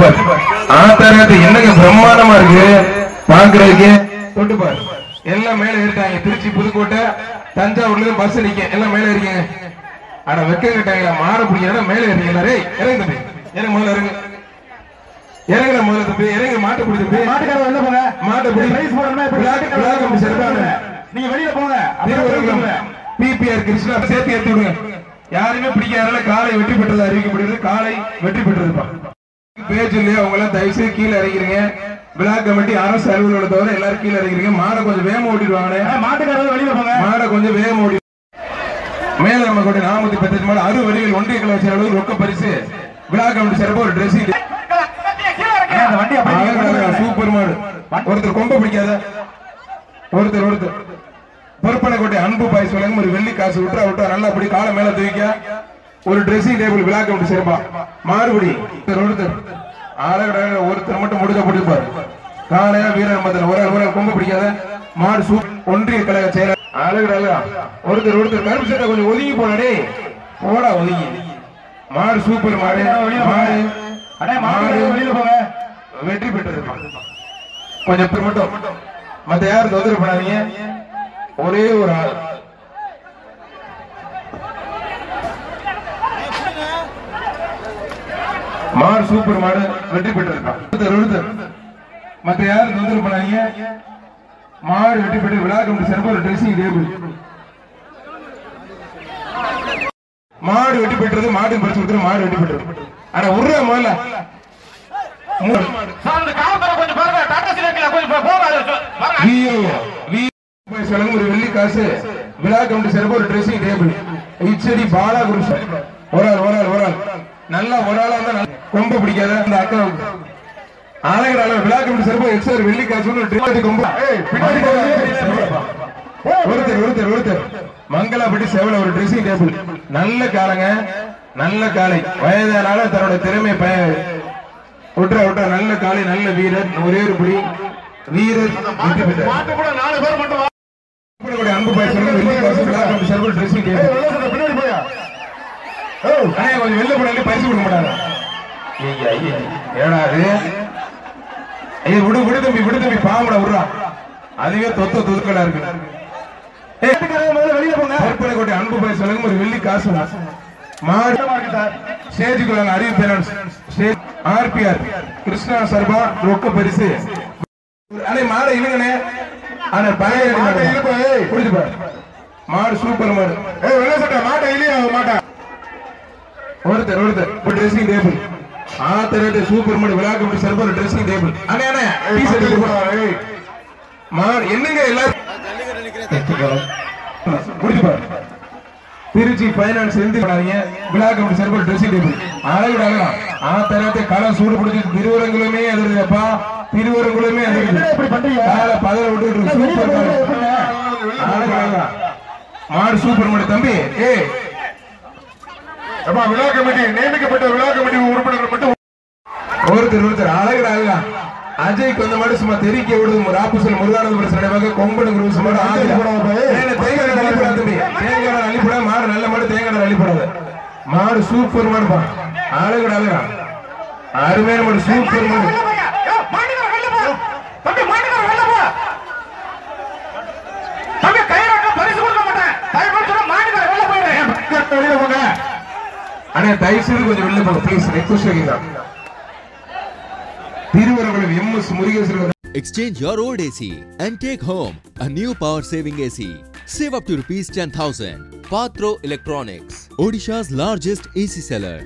ஓட்டி பாரு. ஆத்தாரத்து என்னங்க பிரம்மாண்டமா இருக்கு பாக்குறதுக்கு. தொட்டு பாரு. எல்லாம் மேல ஏறிட்டாங்க. திருச்சி, புதுக்கோட்டை, தஞ்சாவூர்ல இருந்து பஸ் நிக்க எல்லாம் மேல இருக்கீங்க. ஆனா வெக்க கேட்டாங்க மாற பிடிக்கிறா மேல ஏறீங்களா? இறங்கு தம்பி, இறங்க முதல்ல இறங்கு. இறங்குற முதல்ல தம்பி, இறங்கி மாட்டை பிடி தம்பி. மாட்டுக்கார வெளில போங்க. மாட்டை பிடி. பிரைஸ் போடணும்னா இப்ப செல்வாங்க. நீங்க வெளியில போங்க. பிபிஆர் கிருஷ்ணா சேர்த்து ஏற்றி விடுங்க. யாருமே பிடிக்காதனால காலை வெற்றி பெற்றது அறிவிக்கப்படுகிறது. காலை வெற்றி பெற்றதுப்பா. பேஜ் இல்லையா அவங்க எல்லாம் தயவுசெய்து கீழே இறங்கிறீங்க. விழா கமிட்டி அரசு அலுவலோட தவிர எல்லாரும் கீழே இறங்கிறீங்க. மாடை கொஞ்சம் வேகமா ஓட்டிடுவாங்க. மாட்டுக்காரங்க வெளியில போங்க. மாடை கொஞ்சம் வேகமா ஓடி மேல நம்ம கூட 410 மாடு 60 வடிகள் ஒன்றிய கலாச்சார அளவு ரொக்க பரிசு. விழா கமிட்டி சிறப்பு ஒரு டிரெஸ். சூப்பர் மாடு. ஒருத்தர் கொம்ப பிடிக்காத ஒருத்தர் பொறுப்பனை கோட்டை அன்பு பாய் சொல்லுங்க. ஒரு வெள்ளி காசு விட்டா நல்லா அப்படி காலை மேல தூக்க ஒரு ட்ரெஸ்ஸிங் டேபிள் விழா கமிட்டி சிறப்பா. மாறுபடி ஒருத்தர் மட்டும் முடிஞ்ச பிடிப்பாரு. காலையா வீரர் மத்தில ஒரு கொம்ப பிடிக்காத மாடு ஒன்றிய கழக செயலர் அழகா. ஒருத்தர் கருப்பு சட்டை கொஞ்சம் ஒதுங்கி போனே போடா ஒதுங்கி. மாடு சூப்பர் மாடு. வெற்றி பெற்றது. கொஞ்சம் மட்டும் மத்த யாரும் தொந்தரவு பண்ணாதீங்க. ஒரே ஒரு ஆள் மாடு சூப்பர் மாடு வெற்றி பெற்றிருக்கான். மத்த யாரும் தொந்தரவு பண்ணாதீங்க. மாடு வெற்றி பெற்று விழா கமிட்டி சிறப்பு ஒரு ட்ரெஸ்ஸிங் டேபிள். மாடு வெற்றி பெற்றது. மாடு பரிசு கொடுத்து மாடு வெற்றி பெற்றது. ஆனா உருவ முதல்ல ஒரு வெள்ளி காசு விழா கமிட்டி சிறப்பு ஒரு ட்ரெஸ்ஸிங் டேபிள். இச்சடி பாலா குரு ஒரு ஆள் நல்லா ஒரு ஆளா இருந்தா கொம்ப பிடிக்காத அந்த அக்காவுக்கு அழகர் விழா கமிட்டி சிறப்பு எக்ஸ்ஆர் வெள்ளி காசு ஒருத்தர் மங்களாப்பட்டி சேவல ஒரு ட்ரெஸ்ஸிங் டேபிள். நல்ல காலங்க நல்ல காலை வயதானால தன்னோட திறமை விட்டுற நல்ல காலை நல்ல வீரர். ஒரே ஒரு படி வீரர் அன்பு பாய் சொல்லுங்க. வெள்ளி காசு விழா கமிட்டி சிறப்பு ட்ரெஸ்ஸிங் டேபிள். கொஞ்சம் வெளில போனாலே பரிசு கொடுக்க மாட்டாங்க. ஏடாது விடு தம்பி பாம்பட விடுறா. அதுவே தொதுக்கலா இருக்கு. வெளியில போங்க. கோட்டை அன்பு பாய் சொல்லுங்க. ஒரு வெள்ளி காசு மாடு ஸ்டேஜுக்குள்ள அறிவிப்பு ஆர்பிஆர் கிருஷ்ணா சர்பா ரொக்க பரிசு. மாடை இழுங்கனே. ஆனா புரிஞ்சு பாரு. மாடு சூப்பர் மாடு. வெள்ள சட்டை மாட்டை இல்லையா மாட்டா. ஒருத்தர் ட்ரெஸ்ஸிங் டேபிள். சூப்பர் மாடு விழா கமிட்டி சிறப்பு ட்ரெஸ்ஸிங் டேபிள். என்னங்க எல்லாரும் திருச்சி பைனான்ஸ் எழுதி விழா கமிட்டி சிறப்பு ட்ரெஸ்ஸிங் டேபிள். அழகுடா ஆத்தரத்தை களை சூடு பிடிச்சி திருவரங்குலுமே எதிர்ப்பா. திருவரங்குலுமே பதவி விட்டு மாடு சூப்பர் மாடு தம்பி. விழா கமிட்டி நியமிக்கப்பட்ட விழா கமிட்டி உறுப்பினர்கள் மட்டும் ஒருத்தர் அழகுடா. அஜய்க்கு வந்த மாதிரி சும்மா தெரிவிக்க விடுது. ராப்புசல் முருகானந்தபுரம் நினைவாக கொம்பனு தேங்காய் அள்ளிப்பட மாடு நல்ல மாடு. தேங்காய் அள்ளிப்படாது மாடு சூப்பர் மாடுப்பா. அழகுடா அருமையான மாடு சூப்பர் மாடு. ஆனா தயவுசெய்து கொஞ்சம் வெளில போங்க ப்ளீஸ். ரெக்வெஸ்ட் வைக்கிறேன். Thiruvarangulam MS Murugesan. Exchange your old AC and take home a new power saving AC. Save up to ₹10,000. Patro Electronics, Odisha's largest AC seller.